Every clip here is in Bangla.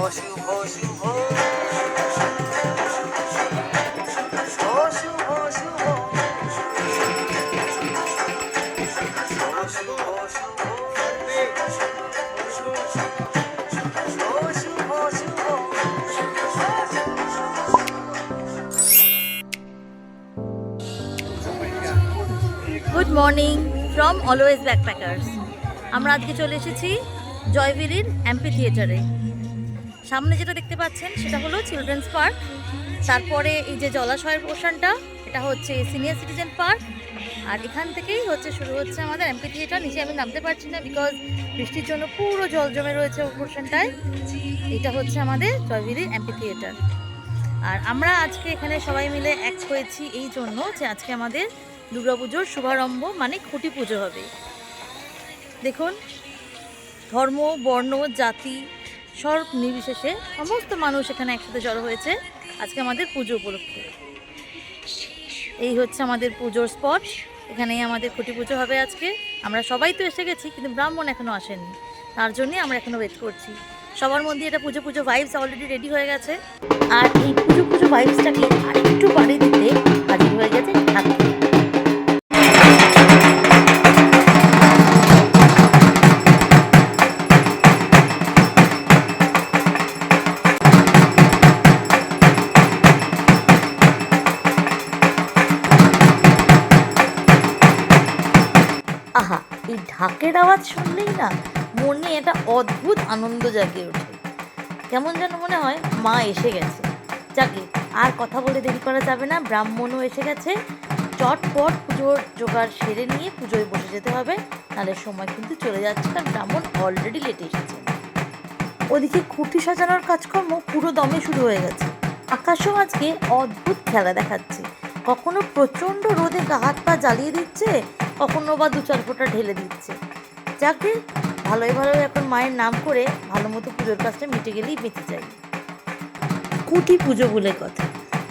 শুভ শুভ শুভ শুভ good morning from Always Backpackers. আমরা আজকে চলে এসেছি জয়ভিলির অ্যাম্পি থিয়েটারে। সামনে যেটা দেখতে পাচ্ছেন সেটা হলো চিলড্রেন্স পার্ক। তারপরে এই যে জলাশয়ের পোর্শনটা, এটা হচ্ছে সিনিয়র সিটিজেন পার্ক। আর এখান থেকেই শুরু হচ্ছে আমাদের অ্যাম্পি থিয়েটার। নিচে আমি নামতে পারছি না বিকজ বৃষ্টির জন্য পুরো জল জমে রয়েছে ওই পোর্শনটায়। এটা হচ্ছে আমাদের জয়ভিলির অ্যাম্পি থিয়েটার। আর আমরা আজকে এখানে সবাই মিলে এক হয়েছি এই জন্য যে আজকে আমাদের দুর্গাপুজোর শুভারম্ভ মানে খুঁটি পুজো হবে। দেখুন, ধর্ম, বর্ণ, জাতি সব নির্বিশেষে সমস্ত মানুষ এখানে একসাথে জড়ো হয়েছে আজকে আমাদের পুজো উপলক্ষে। এই হচ্ছে আমাদের পুজোর স্পট। এখানেই আমাদের খুঁটি পুজো হবে আজকে। আমরা সবাই তো এসে গেছি, কিন্তু ব্রাহ্মণ এখনও আসেননি, তার জন্যই আমরা এখনও ওয়েট করছি। সবার মধ্যে এটা পুজো পুজো ভাইবস অলরেডি রেডি হয়ে গেছে। আর এই পুজো পুজো ভাইবসটাকে আরেকটু বাড়িয়ে দিতে হাজির হয়ে গেছে ঢাকি। আহা, এই ঢাকের আওয়াজ শুনলেই না মনে একটা অদ্ভুত আনন্দ জাগে ওঠে। কেমন যেন মনে হয় মা এসে গেছে। যাকে আর কথা বলে দেরি করা যাবে না, ব্রাহ্মণও এসে গেছে। চটপট পুজোর জোগাড় সেরে নিয়ে পুজোয় বসে যেতে হবে, নাহলে সময় কিন্তু চলে যাচ্ছে, কারণ ব্রাহ্মণ অলরেডি লেটে এসেছে। ওদিকে খুঁটি সাজানোর কাজকর্ম পুরো দমে শুরু হয়ে গেছে। আকাশও আজকে অদ্ভুত খেলা দেখাচ্ছে। কখনো প্রচণ্ড রোদে গা হাত পা জ্বালিয়ে দিচ্ছে, কখনো বা 2-4 ফোঁটা ঢেলে দিচ্ছে। যাকে ভালোই ভালোই এখন মায়ের নাম করে ভালো মতো পুজোর কাজটা মিটে গেলেই বেঁচে যায়। খুঁটি পুজো বলে কথা,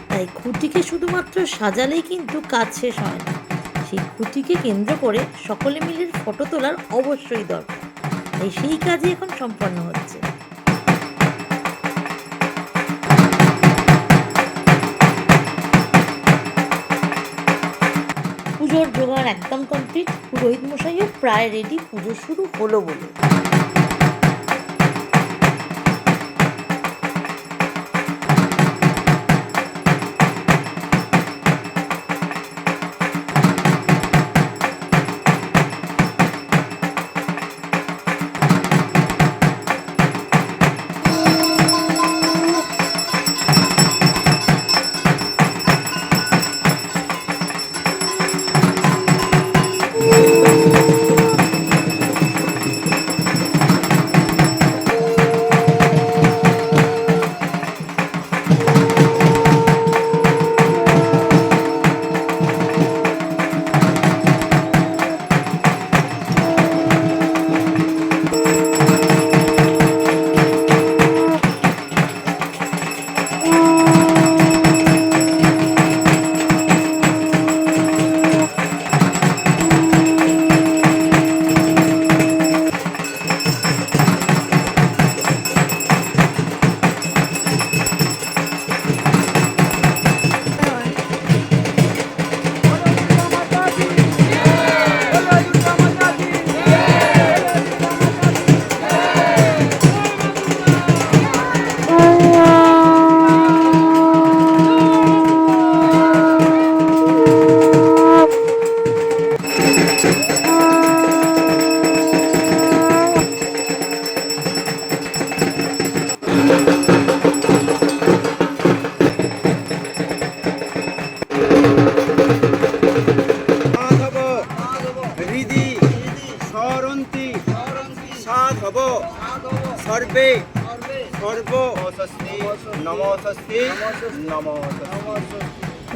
তাই খুঁটিকে শুধুমাত্র সাজালেই কিন্তু কাজ শেষ হয় না। সেই খুঁটিকে কেন্দ্র করে সকলে মিলে ফটো তোলার অবশ্যই দরকার। তাই সেই কাজই এখন সম্পন্ন হচ্ছে। পুজোর জোগাড় একদম কমপ্লিট। পুরোহিত মশাইও প্রায় রেডি, পুজো শুরু হলো বলে। সর্বে সর্ব নমস্তে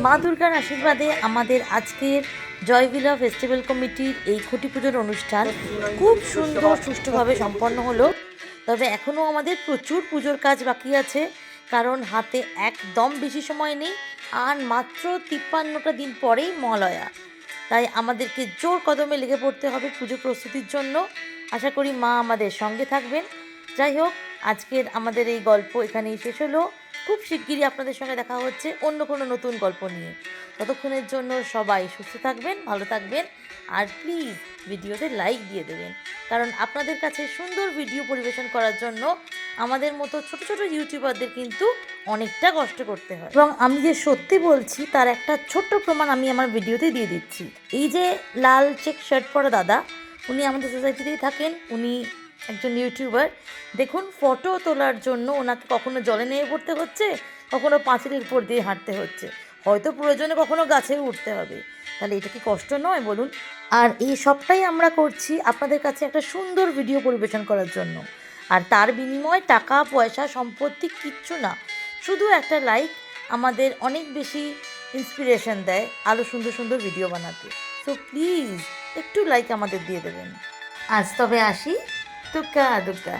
মা দুর্গার আশীর্বাদে আমাদের আজকের জয়ভিলা ফেস্টিভ্যাল কমিটির এই খুঁটি পুজোর অনুষ্ঠান খুব সুন্দর সুষ্ঠুভাবে সম্পন্ন হলো। তবে এখনও আমাদের প্রচুর পুজোর কাজ বাকি আছে, কারণ হাতে একদম বেশি সময় নেই। আর মাত্র 53টা দিন পরেই মহালয়া। তাই আমাদেরকে জোর কদমে লেগে পড়তে হবে পুজো প্রস্তুতির জন্য। আশা করি মা আমাদের সঙ্গে থাকবেন। যাই হোক, আজকের আমাদের এই গল্প এখানেই শেষ হলো। খুব শিগগিরই আপনাদের সঙ্গে দেখা হচ্ছে অন্য কোনো নতুন গল্প নিয়ে। ততক্ষণের জন্য সবাই সুস্থ থাকবেন, ভালো থাকবেন, আর প্লিজ ভিডিওতে লাইক দিয়ে দেবেন, কারণ আপনাদের কাছে সুন্দর ভিডিও পরিবেশন করার জন্য আমাদের মতো ছোট ছোট ইউটিউবারদের কিন্তু অনেকটা কষ্ট করতে হয়। এবং আমি যে সত্যি বলছি তার একটা ছোট্ট প্রমাণ আমি আমার ভিডিওতে দিয়ে দিচ্ছি। এই যে লাল চেক শার্ট পরা দাদা, উনি আমাদের সোসাইটিতেই থাকেন, উনি একজন ইউটিউবার। দেখুন, ফটো তোলার জন্য ওনাকে কখনো জলে নেমে পড়তে হচ্ছে, কখনো পাঁচিলের উপর দিয়ে হাঁটতে হচ্ছে, হয়তো প্রয়োজনে কখনো গাছেও উঠতে হবে। তাহলে এটা কি কষ্ট নয় বলুন? আর এই সবটাই আমরা করছি আপনাদের কাছে একটা সুন্দর ভিডিও পরিবেশন করার জন্য। আর তার বিনিময়ে টাকা পয়সা সম্পত্তি কিচ্ছু না, শুধু একটা লাইক আমাদের অনেক বেশি ইন্সপিরেশন দেয় আরও সুন্দর সুন্দর ভিডিও বানাতে। সো প্লিজ একটু লাইক আমাদের দিয়ে দেবেন। আজ তবে আসি, দুগ্গা দুগ্গা।